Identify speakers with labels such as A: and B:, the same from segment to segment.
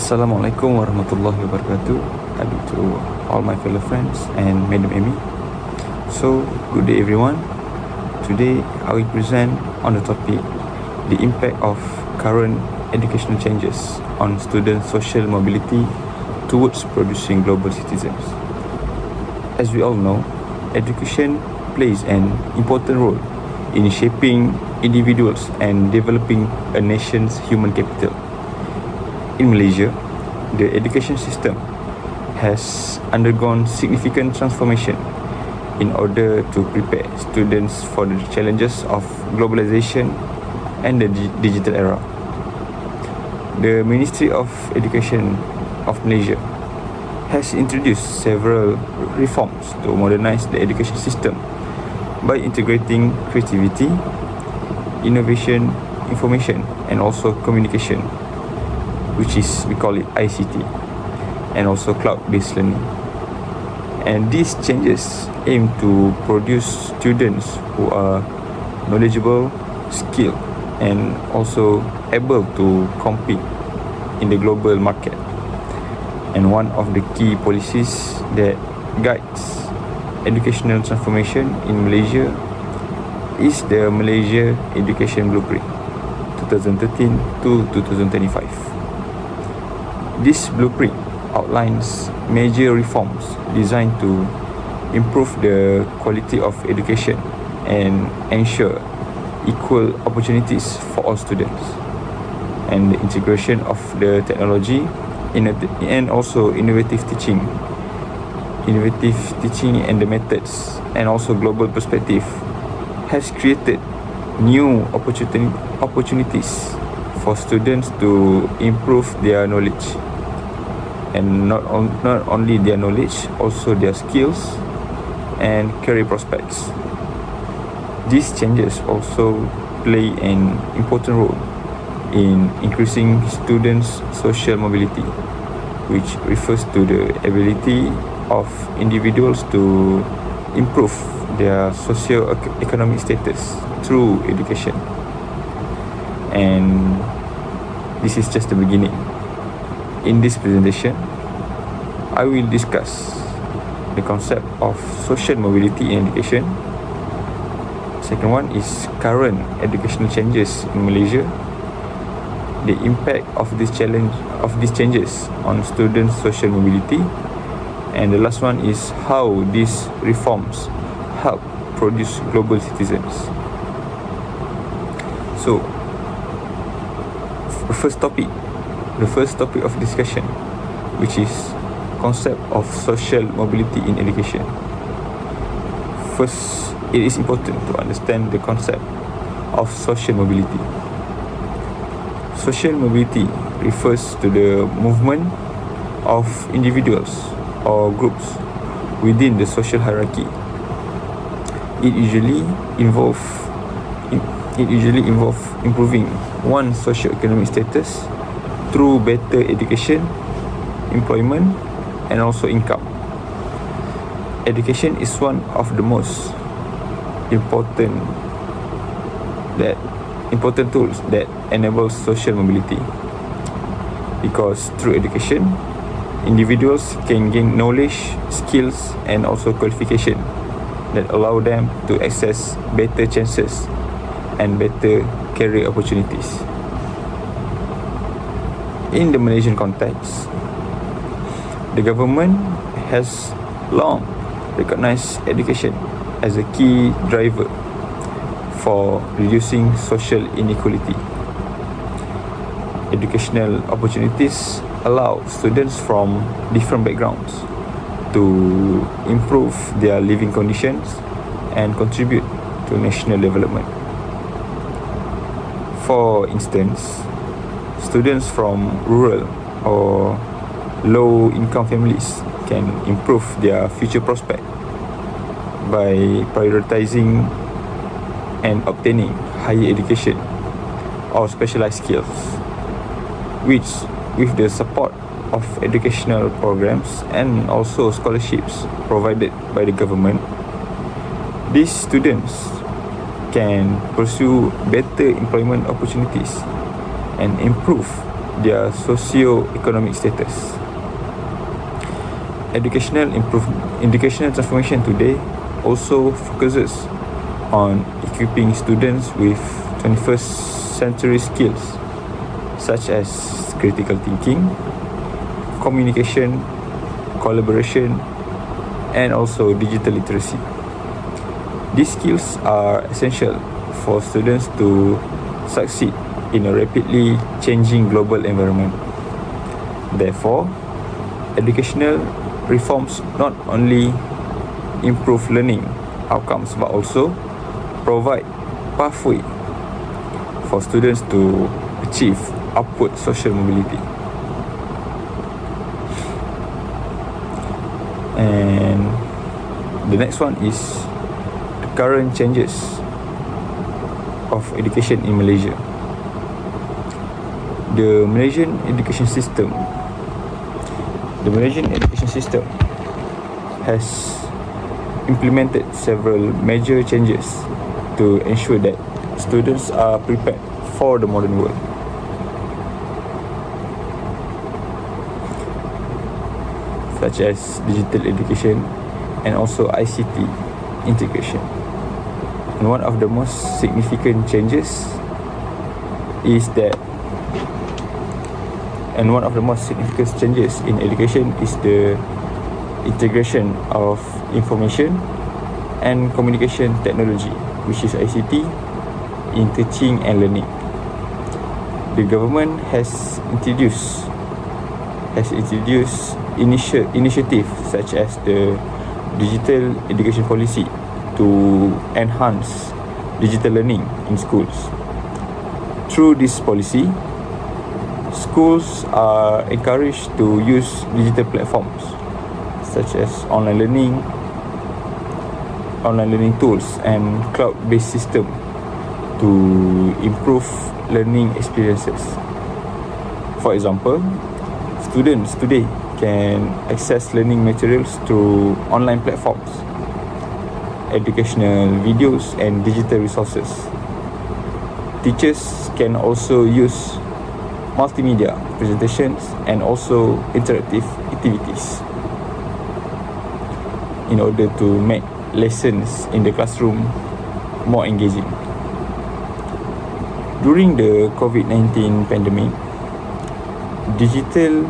A: Assalamualaikum warahmatullahi wabarakatuh. Hello to all my fellow friends and Madam Amy. So, good day everyone. Today I will present on the topic the impact of current educational changes on students' social mobility towards producing global citizens. As we all know, education plays an important role in shaping individuals and developing a nation's human capital. In Malaysia, the education system has undergone significant transformation in order to prepare students for the challenges of globalization and the digital era. The Ministry of Education of Malaysia has introduced several reforms to modernize the education system by integrating creativity, innovation, information, and also communication, which is, we call it ICT, and also cloud-based learning. And these changes aim to produce students who are knowledgeable, skilled, and also able to compete in the global market. And one of the key policies that guides educational transformation in Malaysia is the Malaysia Education Blueprint 2013 to 2025. This blueprint outlines major reforms designed to improve the quality of education and ensure equal opportunities for all students, and the integration of the technology and also innovative teaching and the methods, and also global perspective has created new opportunities for students to improve their knowledge, and not only their knowledge, also their skills and career prospects. These changes also play an important role in increasing students' social mobility, which refers to the ability of individuals to improve their socio-economic status through education. And this is just the beginning. In this presentation, I will discuss the concept of social mobility in education. Second one is current educational changes in Malaysia, the impact of these changes on students' social mobility, and the last one is how these reforms help produce global citizens. So, the first topic of discussion, which is concept of social mobility in education. First, it is important to understand the concept of social mobility. Social mobility refers to the movement of individuals or groups within the social hierarchy. It usually involves improving one's socio-economic status through better education, employment, and also income. Education is one of the most important tools that enable social mobility, because through education, individuals can gain knowledge, skills, and also qualification that allow them to access better chances and better career opportunities. In the Malaysian context, the government has long recognized education as a key driver for reducing social inequality. Educational opportunities allow students from different backgrounds to improve their living conditions and contribute to national development. For instance, students from rural or low-income families can improve their future prospect by prioritizing and obtaining higher education or specialized skills, which, with the support of educational programs and also scholarships provided by the government, these students can pursue better employment opportunities and improve their socio-economic status. Educational transformation today also focuses on equipping students with 21st century skills such as critical thinking, communication, collaboration, and also digital literacy. These skills are essential for students to succeed in a rapidly changing global environment. Therefore, educational reforms not only improve learning outcomes but also provide pathway for students to achieve upward social mobility. And the next one is the current changes of education in Malaysia. The Malaysian education system has implemented several major changes to ensure that students are prepared for the modern world. Such as digital education and also ICT integration. And one of the most significant changes in education is the integration of information and communication technology, which is ICT, in teaching and learning. The government has introduced initiatives such as the digital education policy to enhance digital learning in schools. Through this policy, schools are encouraged to use digital platforms such as online learning tools and cloud-based system to improve learning experiences. For example, students today can access learning materials through online platforms, educational videos, and digital resources. Teachers can also use multimedia presentations and also interactive activities in order to make lessons in the classroom more engaging. During the COVID-19 pandemic, digital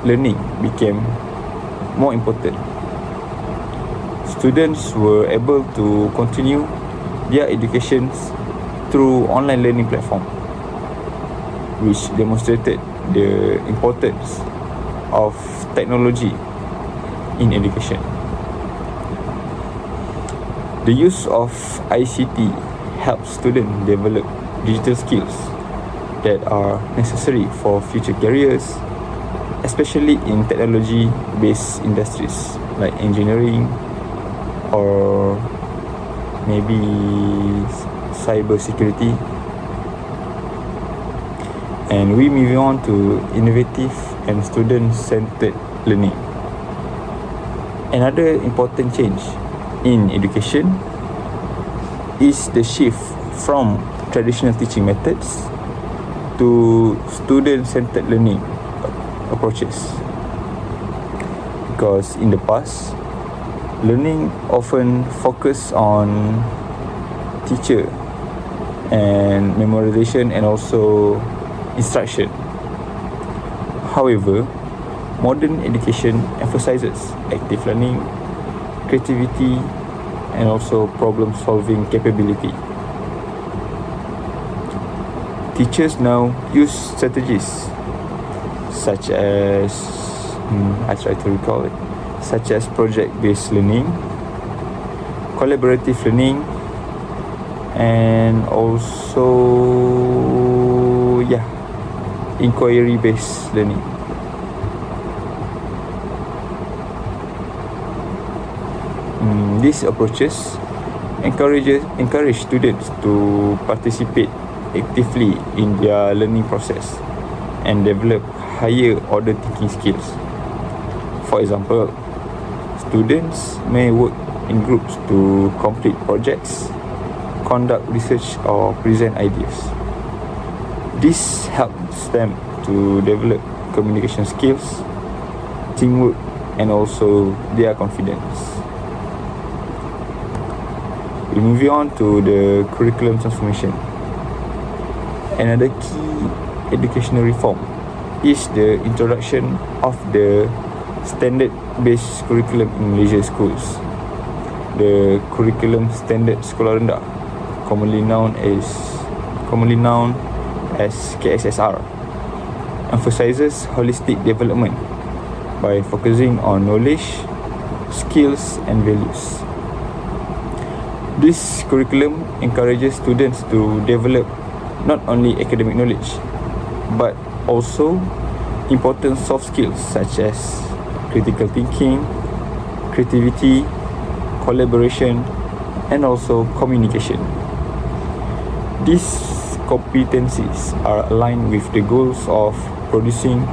A: learning became more important. Students were able to continue their educations through online learning platform, which demonstrated the importance of technology in education. The use of ICT helps students develop digital skills that are necessary for future careers, especially in technology-based industries like engineering or maybe cyber security. And we move on to innovative and student-centered learning. Another important change in education is the shift from traditional teaching methods to student-centered learning approaches. Because in the past, learning often focused on teacher and memorization and also instruction. However, modern education emphasizes active learning, creativity, and also problem-solving capability. Teachers now use strategies such as such as project-based learning, collaborative learning, and also inquiry-based learning. These approaches encourage students to participate actively in their learning process and develop higher order thinking skills. For example, students may work in groups to complete projects, conduct research, or present ideas. This helps them to develop communication skills, teamwork, and also their confidence. We're moving on to the curriculum transformation. Another key educational reform is the introduction of the standard-based curriculum in Malaysia schools. The curriculum standard sekolah rendah, commonly known as KSSR, emphasizes holistic development by focusing on knowledge, skills, and values. This curriculum encourages students to develop not only academic knowledge, but also important soft skills such as critical thinking, creativity, collaboration, and also communication. These competencies are aligned with the goals of producing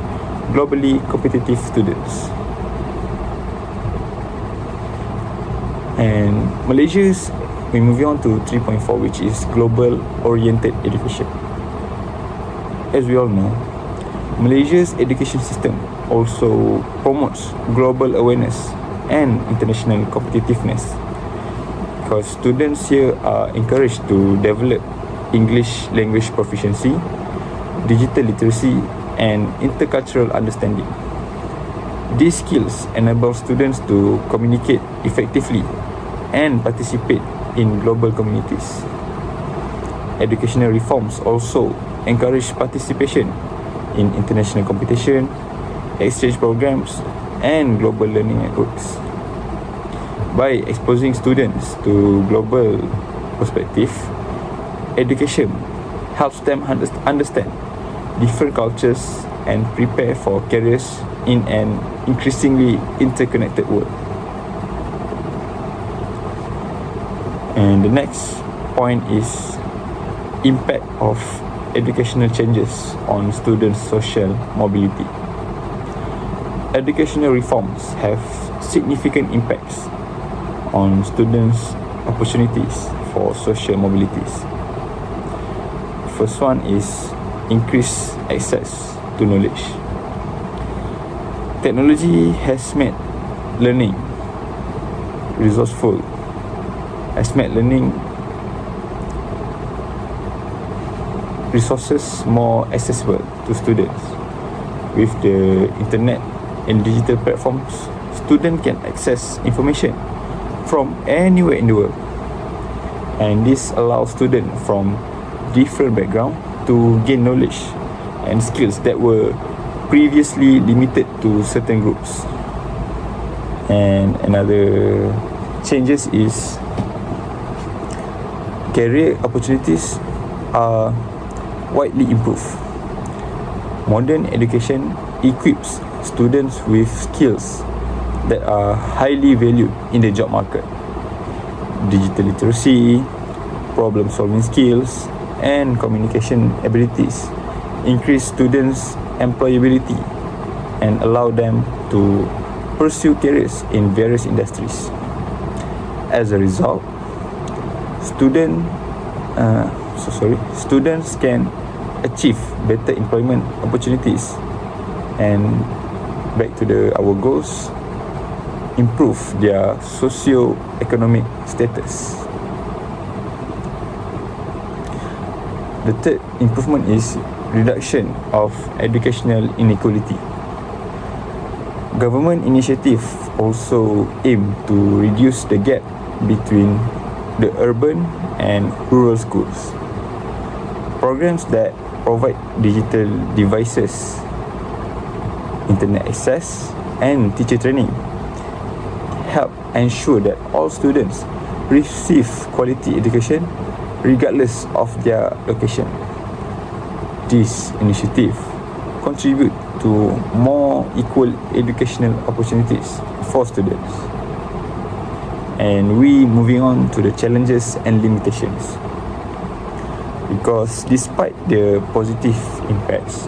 A: globally competitive students. And we're moving on to 3.4, which is global oriented education. As we all know, Malaysia's education system also promotes global awareness and international competitiveness, because students here are encouraged to develop English language proficiency, digital literacy, and intercultural understanding. These skills enable students to communicate effectively and participate in global communities. Educational reforms also encourage participation in international competition, exchange programs, and global learning networks. By exposing students to global perspective, education helps them understand different cultures and prepare for careers in an increasingly interconnected world. And the next point is impact of educational changes on students' social mobility. Educational reforms have significant impacts on students' opportunities for social mobilities. First one is increased access to knowledge. Technology has made learning resourceful, has made learning resources more accessible to students. With the internet and digital platforms, students can access information from anywhere in the world, and this allows students from different backgrounds to gain knowledge and skills that were previously limited to certain groups. And another changes is career opportunities are widely improved. Modern education equips students with skills that are highly valued in the job market. Digital literacy, problem-solving skills, and communication abilities increase students' employability and allow them to pursue careers in various industries. As a result, students can achieve better employment opportunities and, back to our goals, improve their socio-economic status. The third improvement is reduction of educational inequality. Government initiatives also aim to reduce the gap between the urban and rural schools. Programs that provide digital devices, internet access, and teacher training help ensure that all students receive quality education regardless of their location. This initiative contribute to more equal educational opportunities for students. And we moving on to the challenges and limitations. Because despite the positive impacts,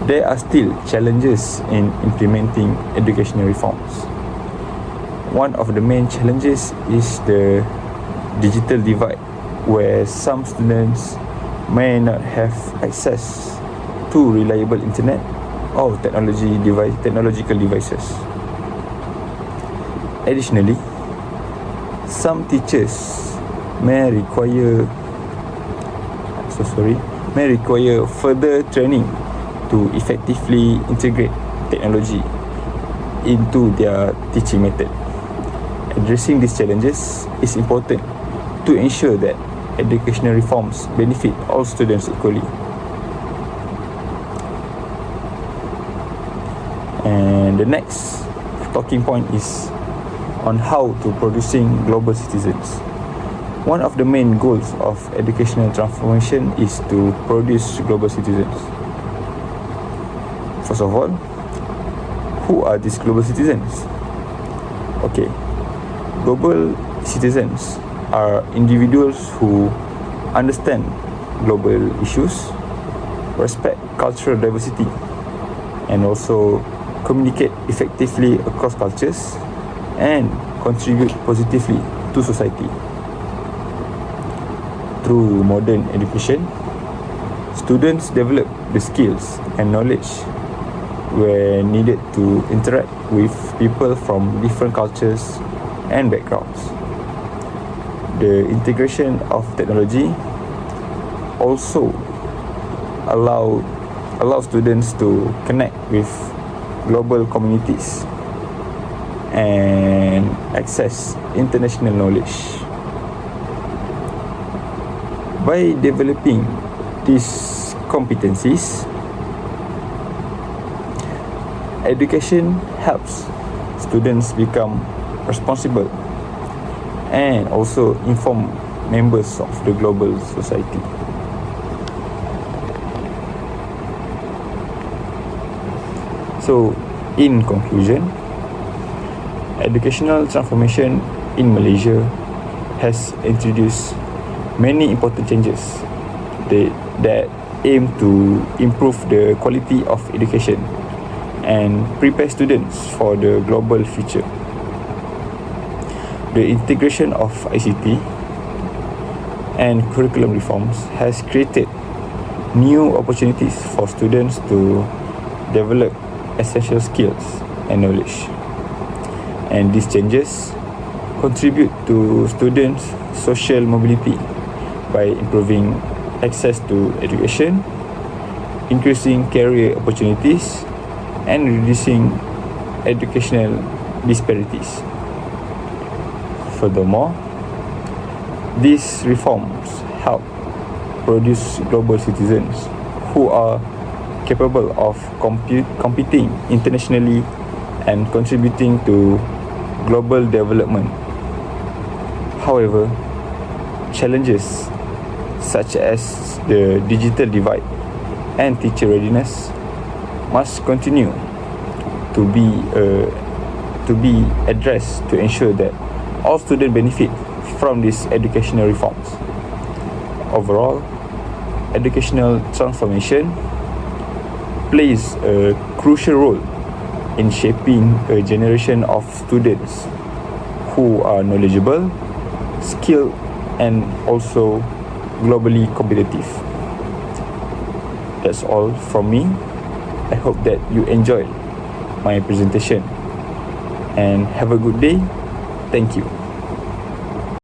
A: there are still challenges in implementing educational reforms. One of the main challenges is the digital divide, where some students may not have access to reliable internet or technological devices. Additionally, some teachers may require further training to effectively integrate technology into their teaching method. Addressing these challenges is important to ensure that educational reforms benefit all students equally. And the next talking point is on how to producing global citizens. One of the main goals of educational transformation is to produce global citizens. First of all, who are these global citizens? Okay, global citizens are individuals who understand global issues, respect cultural diversity, and also communicate effectively across cultures and contribute positively to society. Through modern education, students develop the skills and knowledge where needed to interact with people from different cultures and backgrounds. The integration of technology also allow students to connect with global communities and access international knowledge. By developing these competencies, education helps students become responsible and also informed members of the global society. So, in conclusion, educational transformation in Malaysia has introduced many important changes that aim to improve the quality of education and prepare students for the global future. The integration of ICT and curriculum reforms has created new opportunities for students to develop essential skills and knowledge. And these changes contribute to students' social mobility by improving access to education, increasing career opportunities, and reducing educational disparities. Furthermore, these reforms help produce global citizens who are capable of competing internationally and contributing to global development. However, challenges such as the digital divide and teacher readiness must continue to be addressed to ensure that all students benefit from these educational reforms. Overall, educational transformation plays a crucial role in shaping a generation of students who are knowledgeable, skilled, and also globally competitive. That's all from me. I hope that you enjoyed my presentation and have a good day. Thank you.